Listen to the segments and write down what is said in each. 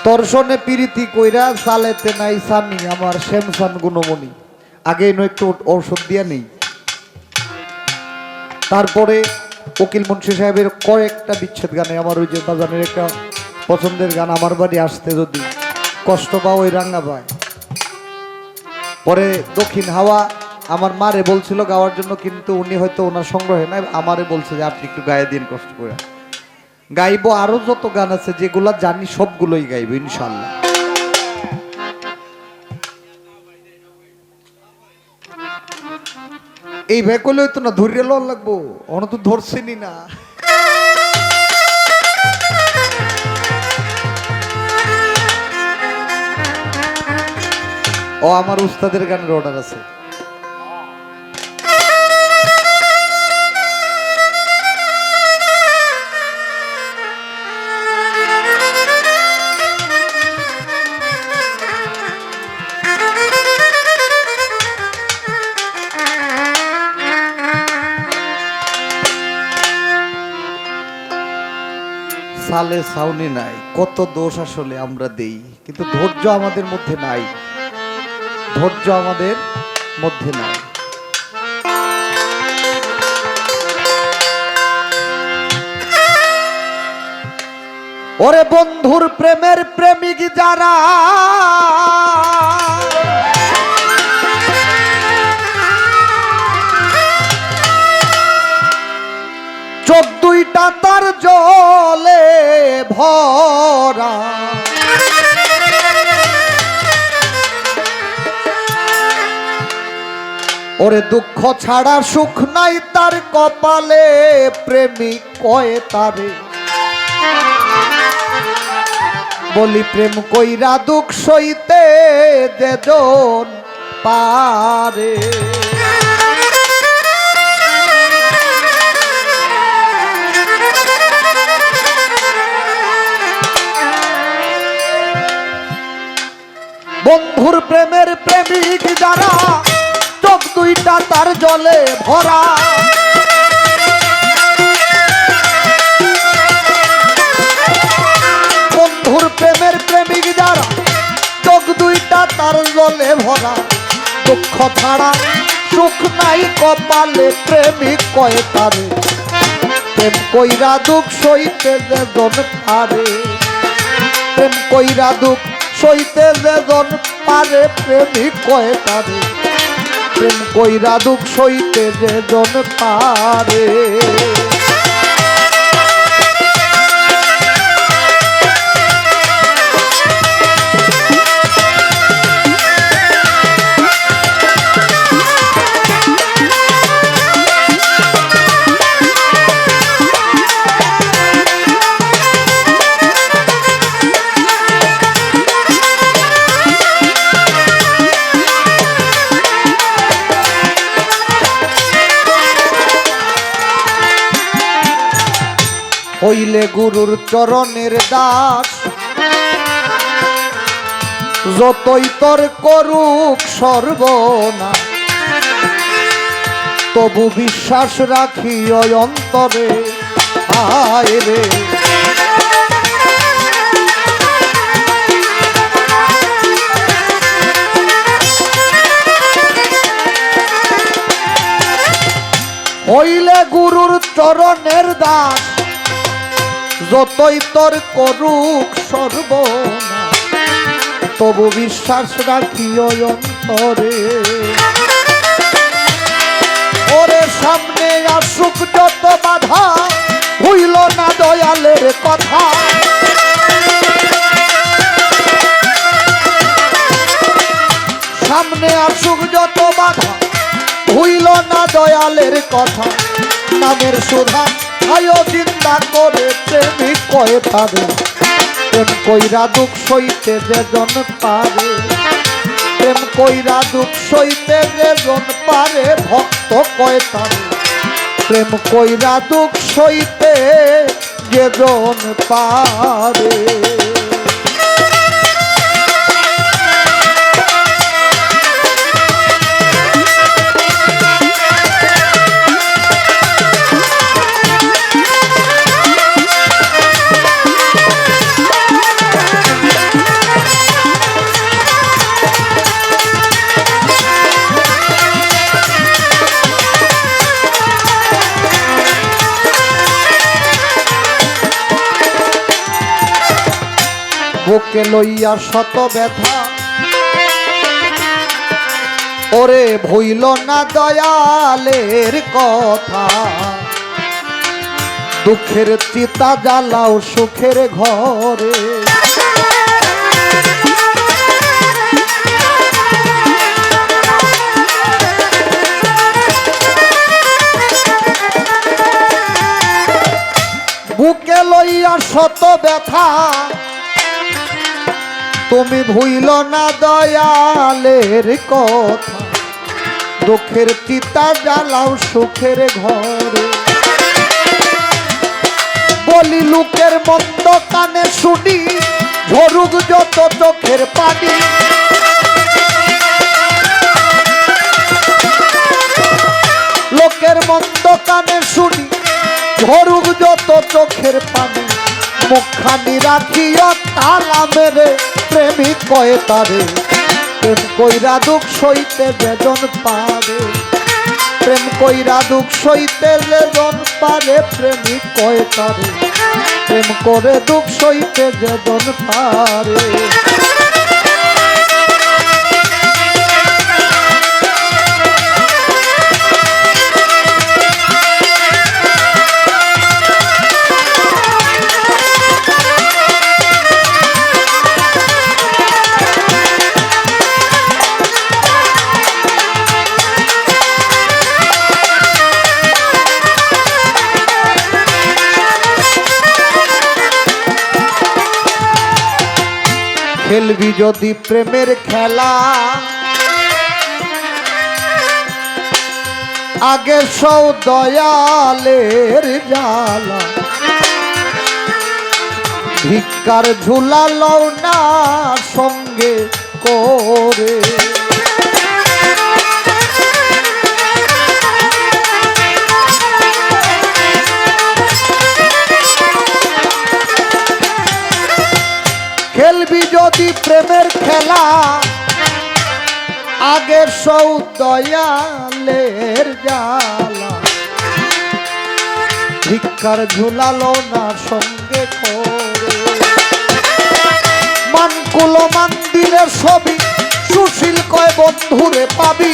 দর্শনে প্রীতি কইরা চালেতে নাই সানি আমার শ্যামসান গুণমণি। আগে একটু ঔষধ দিয়া নেই, তারপরে উকিল মুন্সি সাহেবের কয়েকটা বিচ্ছেদ গানে আমার ওই যে বাজানের একটা পছন্দের গান, আমার বাড়ি আসতে যদি কষ্ট পাও ওই রাঙ্গা পায়। পরে দক্ষিণ হাওয়া আমার মারে বলছিল গাওয়ার জন্য, কিন্তু উনি হয়তো ওনার সংগ্রহে নাই, আমারে বলছে যে আপনি একটু গায়ে দিন কষ্ট করে। গাইবো, আরো যত গান আছে যেগুলা জানি সবগুলোই গাইবো ইনশাল্লাহ। এই ভাই কইলে তো না ধরে লওয়া লাগবো, অন তো ধরছেনি না। ও আমার উস্তাদের গানের অর্ডার আছে। সালে সাউনি নাই, কত দোষ আসলে আমরা দেই, কিন্তু ধৈর্য আমাদের মধ্যে নাই, ধৈর্য আমাদের মধ্যে নাই। ওরে বন্ধুর প্রেমের প্রেমিক যারা, চোখ দুইটা তার জলে ভরা, ওরে দুঃখ ছাড়া সুখ নাই তার কপালে, প্রেমিক কয়ে তারে বলি প্রেম কইরা দুঃখ সইতে যেজন পারে। বন্ধুর প্রেমের প্রেমিক যারা, চোখ দুইটা তার জলে ভরা, বন্ধুর প্রেমের প্রেমিক যারা, চোখ দুইটা তার জলে ভরা, দুঃখ ছাড়া সুখ নাই কপালে, প্রেমিক কয়ে তারে প্রেম কইরা দুঃখ সইতে যেজন পারে, প্রেম কইরা দুঃখ সইতে যেজন পারে, প্রেমিক কয়ে তারে প্রেম কইরা দুঃখ সইতে যেজন পারে। হইলে গুরুর চরণের দাস, যতই তোর করুক সর্বনাশ, তবু বিশ্বাস রাখি ওই অন্তরে আয় রে। হইলে গুরুর চরণের দাস, যতই তোর করুক সর্বনাশ, তবু বিশ্বাস রাখি ওই অন্তরে। ওরে সামনে আসুক যত বাধা, হইল না দয়ালের কথা, সামনে আসুক যত বাধা, হইল না দয়ালের কথা, নামের সুধা আয়ো চিন্তা করে প্রেমিক কয়ে তারে প্রেম কইরা দুঃখ সইতে যেজন পারে, প্রেম কইরা দুঃখ সইতে যেজন পারে, ভক্ত কয়ে তারে প্রেম কইরা দুঃখ সইতে যেজন পারে। বুকে লইয়া শত ব্যথা ওরে ভইল না দয়ালের কথা দুঃখের চিতা জ্বালাও সুখের ঘরে বুকে লইয়া শত ব্যথা তুমি ভুইল না দয়ালের কথা দুঃখের চিতা জ্বালাও সুখের ঘরে বলি লোকের মন্দ কানে শুনি ঝরুক যত চোখের পানি লোকের মন্দ কানে শুনি ঝরুক যত চোখের পানি মুখখানি রাখিয়া তালা মেরে প্রেমিক কয়ে তারে প্রেম কইরা দুঃখ সইতে যেজন পারে প্রেম কইরা দুঃখ সইতে যেজন পারে প্রেমিক কয়ে তারে প্রেম করে দুঃখ সইতে যেজন পারে খেলবি যদি প্রেমের খেলা আগে সৌ দয়ালের জ্বালা ভিক্ষার ঝুলা লও না সঙ্গে করে খেলবি যদি প্রেমের খেলা আগের সৌ দয়ালের জ্বালা ভিক্ষার ঝুলালো না সঙ্গে করে মানকুল মন্দিরের ছবি সুশীল কয় বন্ধুরে পাবি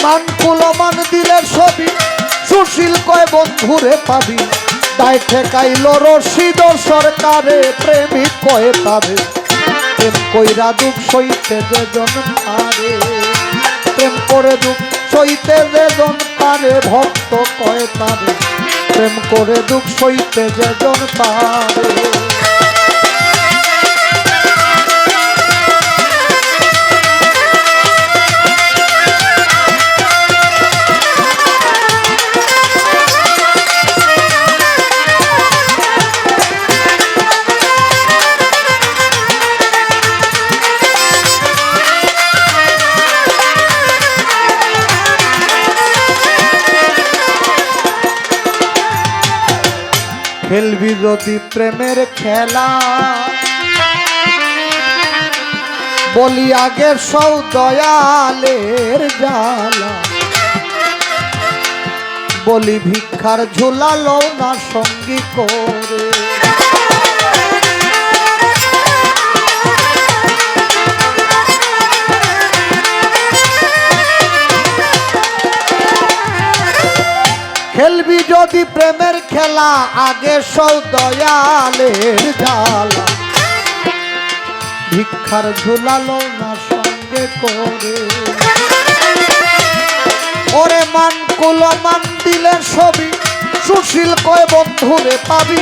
মানকুল মন্দিরের ছবি সুশীল কয় বন্ধুরে পাবি তাই ঠেকাইল রশিদ সরকারে প্রেমিক কয়ে তারে প্রেম কইরা দুঃখ সইতে যেজন পারে প্রেম করে দুঃখ সইতে যেজন পারে ভক্ত কয়ে তারে প্রেম করে দুঃখ সইতে যেজন পারে খেলবি যদি প্রেমের খেলা বলি আগের সৌ দয়ালের জ্বালা বলি ভিক্ষার ঝুলালো না সঙ্গী করে খেলবি যদি প্রেমের খেলা আগে সৌ দয়ালের জ্বালা ভিক্ষার ঝুলালো না সঙ্গে করে ওরে মানকুল মন্দিরের ছবি সুশীল কয় বন্ধুরে পাবি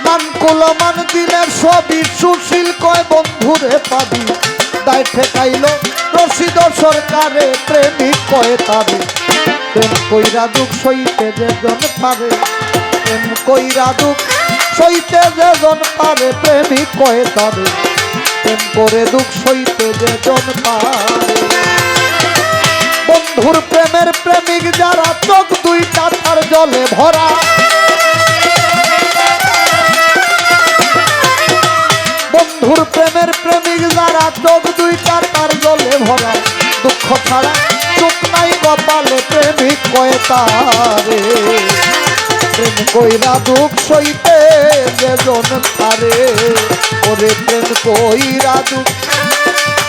মানকুল মন্দিরের ছবি সুশীল কয় বন্ধুরে পাবি দায় ঠেকাইল রশিদ সরকারে প্রেমিক কয়ে তারে প্রেম কইরা দুঃখ সইতে যেজন পারে প্রেম কইরা দুঃখ সইতে যেজন পারে প্রেমিক কয়ে তারে প্রেম করে দুঃখ সইতে যেজন পারে বন্ধুর প্রেমের প্রেমিক যারা চোখ দুইটা তার জলে ভরা বন্ধুর প্রেমের প্রেমিক যারা চোখ দুইটা তার জলে ভরা দুঃখ ছাড়া চোখ নাই কপাল কয় তারে প্রেম কইরা দুঃখ সইতে যেজন পারে ওরে প্রেম কইরা দুঃখ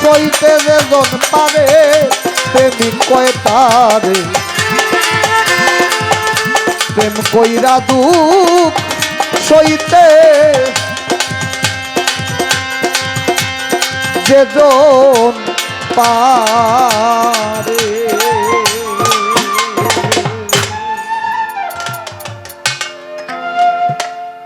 সইতে যেজন পারে প্রেমিক কয় তারে প্রেম কইরা দুঃখ সইতে যেজন পারে।